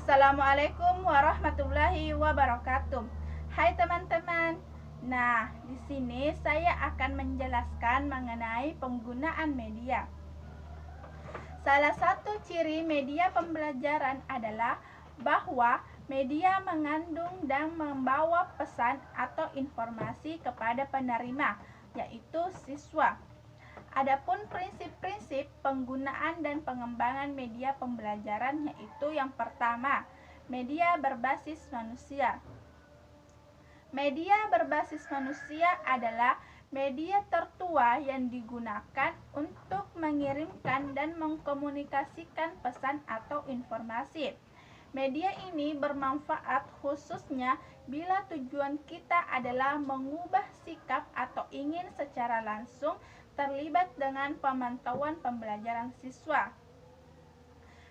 Assalamualaikum warahmatullahi wabarakatuh. Hai teman-teman. Nah, di sini saya akan menjelaskan mengenai penggunaan media. Salah satu ciri media pembelajaran adalah bahwa media mengandung dan membawa pesan atau informasi kepada penerima, yaitu siswa. Adapun prinsip-prinsip penggunaan dan pengembangan media pembelajaran yaitu yang pertama, media berbasis manusia. Media berbasis manusia adalah media tertua yang digunakan untuk mengirimkan dan mengkomunikasikan pesan atau informasi. Media ini bermanfaat khususnya bila tujuan kita adalah mengubah sikap atau ingin secara langsung terlibat dengan pemantauan pembelajaran siswa.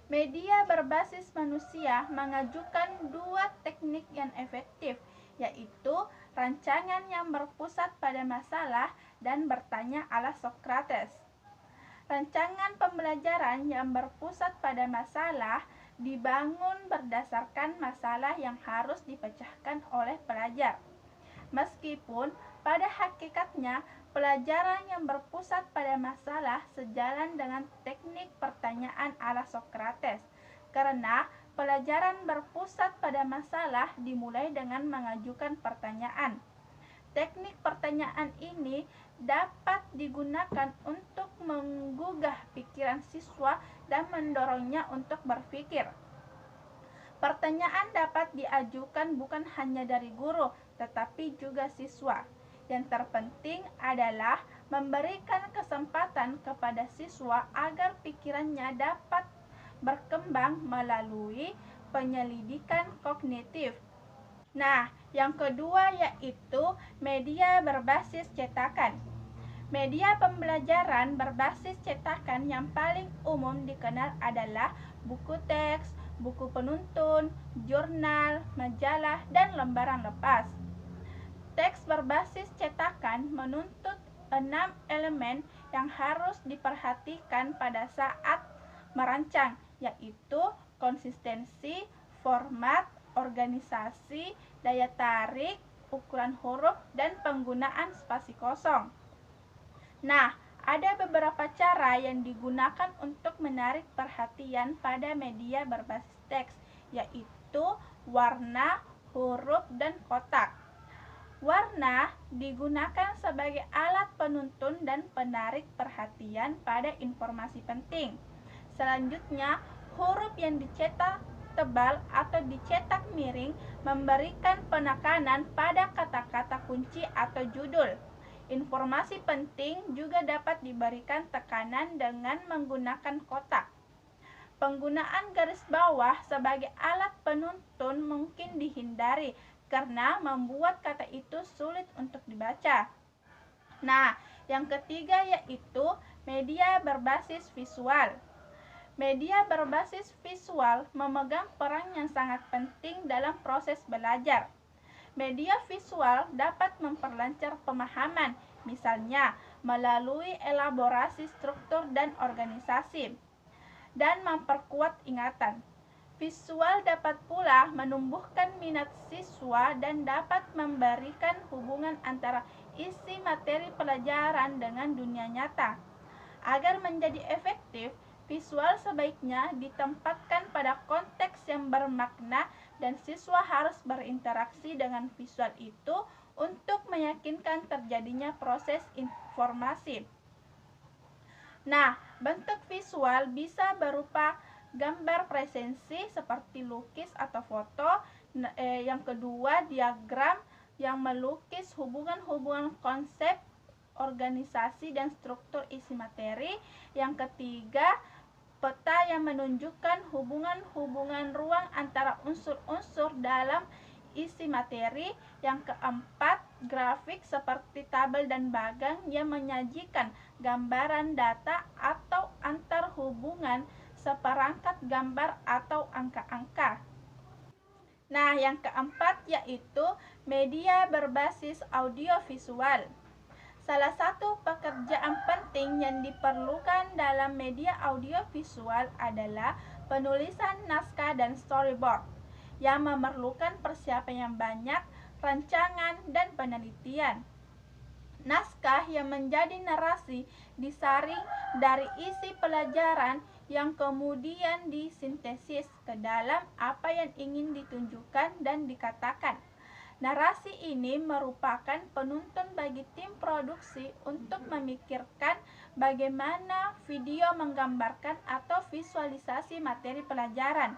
Media berbasis manusia mengajukan dua teknik yang efektif, yaitu rancangan yang berpusat pada masalah dan bertanya ala Sokrates. Rancangan pembelajaran yang berpusat pada masalah dibangun berdasarkan masalah yang harus dipecahkan oleh pelajar. Meskipun pada hakikatnya pelajaran yang berpusat pada masalah sejalan dengan teknik pertanyaan ala Sokrates, karena pelajaran berpusat pada masalah dimulai dengan mengajukan pertanyaan. Teknik pertanyaan ini dapat digunakan untuk menggugah pikiran siswa dan mendorongnya untuk berpikir. Pertanyaan dapat diajukan bukan hanya dari guru, tetapi juga siswa. Yang terpenting adalah memberikan kesempatan kepada siswa agar pikirannya dapat berkembang melalui penyelidikan kognitif. Nah, yang kedua yaitu media berbasis cetakan. Media pembelajaran berbasis cetakan yang paling umum dikenal adalah buku teks, buku penuntun, jurnal, majalah, dan lembaran lepas. Teks berbasis cetakan menuntut 6 elemen yang harus diperhatikan pada saat merancang, yaitu konsistensi, format, organisasi, daya tarik, ukuran huruf, dan penggunaan spasi kosong. Nah, ada beberapa cara yang digunakan untuk menarik perhatian pada media berbasis teks, yaitu warna, huruf, dan kotak. Warna digunakan sebagai alat penuntun dan penarik perhatian pada informasi penting. Selanjutnya, huruf yang dicetak tebal atau dicetak miring memberikan penekanan pada kata-kata kunci atau judul. Informasi penting juga dapat diberikan tekanan dengan menggunakan kotak. Penggunaan garis bawah sebagai alat penuntun mungkin dihindari karena membuat kata itu sulit untuk dibaca. Nah, yang ketiga yaitu media berbasis visual. Media berbasis visual memegang peran yang sangat penting dalam proses belajar. Media visual dapat memperlancar pemahaman, misalnya melalui elaborasi struktur dan organisasi, dan memperkuat ingatan. Visual dapat pula menumbuhkan minat siswa dan dapat memberikan hubungan antara isi materi pelajaran dengan dunia nyata. Agar menjadi efektif, visual sebaiknya ditempatkan pada konteks yang bermakna dan siswa harus berinteraksi dengan visual itu untuk meyakinkan terjadinya proses informasi. Nah, bentuk visual bisa berupa gambar presensi seperti lukis atau foto. Yang kedua, diagram yang melukis hubungan-hubungan konsep, organisasi, dan struktur isi materi. Yang ketiga, peta yang menunjukkan hubungan-hubungan ruang antara unsur-unsur dalam isi materi. Yang keempat, grafik seperti tabel dan bagang yang menyajikan gambaran data atau antar hubungan seperangkat gambar atau angka-angka. Nah, yang keempat yaitu media berbasis audiovisual. Salah satu pekerjaan penting yang diperlukan dalam media audiovisual adalah penulisan naskah dan storyboard yang memerlukan persiapan yang banyak, rancangan, dan penelitian. Naskah yang menjadi narasi disaring dari isi pelajaran yang kemudian disintesis ke dalam apa yang ingin ditunjukkan dan dikatakan. Narasi ini merupakan penuntun bagi tim produksi untuk memikirkan bagaimana video menggambarkan atau visualisasi materi pelajaran.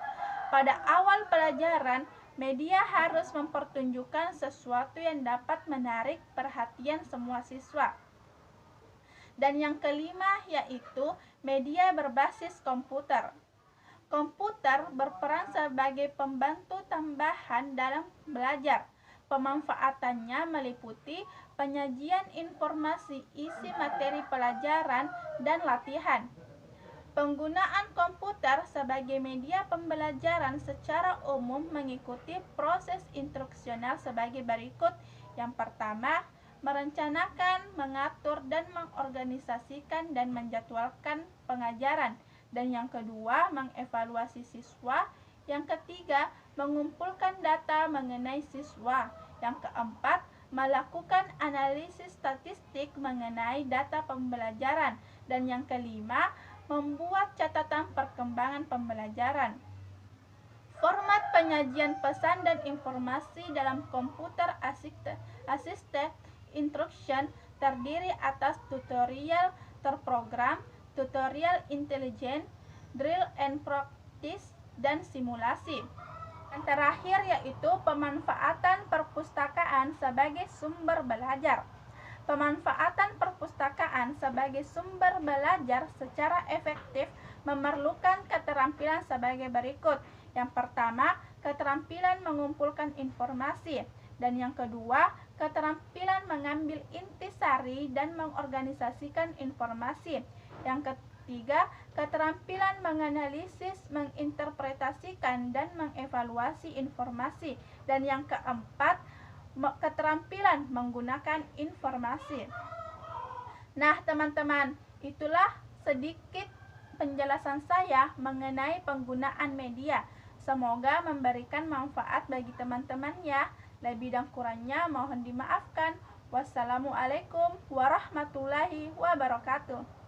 Pada awal pelajaran, media harus mempertunjukkan sesuatu yang dapat menarik perhatian semua siswa. Dan yang kelima yaitu media berbasis komputer. Komputer berperan sebagai pembantu tambahan dalam belajar. Pemanfaatannya meliputi penyajian informasi isi materi pelajaran dan latihan. Penggunaan komputer sebagai media pembelajaran secara umum mengikuti proses instruksional sebagai berikut. Yang pertama, merencanakan, mengatur, dan mengorganisasikan dan menjadwalkan pengajaran. Dan yang kedua, mengevaluasi siswa. Yang ketiga, mengumpulkan data mengenai siswa. Yang keempat, melakukan analisis statistik mengenai data pembelajaran. Dan yang kelima, membuat catatan perkembangan pembelajaran. Format penyajian pesan dan informasi dalam komputer assisted instruction terdiri atas tutorial terprogram, tutorial intelijen, drill and practice, dan simulasi. Yang terakhir yaitu pemanfaatan perpustakaan sebagai sumber belajar. Pemanfaatan perpustakaan sebagai sumber belajar secara efektif memerlukan keterampilan sebagai berikut. Yang pertama, keterampilan mengumpulkan informasi. Dan yang kedua, keterampilan mengambil intisari dan mengorganisasikan informasi. Yang ketiga, keterampilan menganalisis, menginterpretasikan, dan mengevaluasi informasi. Dan yang keempat, keterampilan menggunakan informasi. Nah, teman-teman, itulah sedikit penjelasan saya mengenai penggunaan media. Semoga memberikan manfaat bagi teman-teman ya. Lebih dan kurangnya mohon dimaafkan. Wassalamualaikum warahmatullahi wabarakatuh.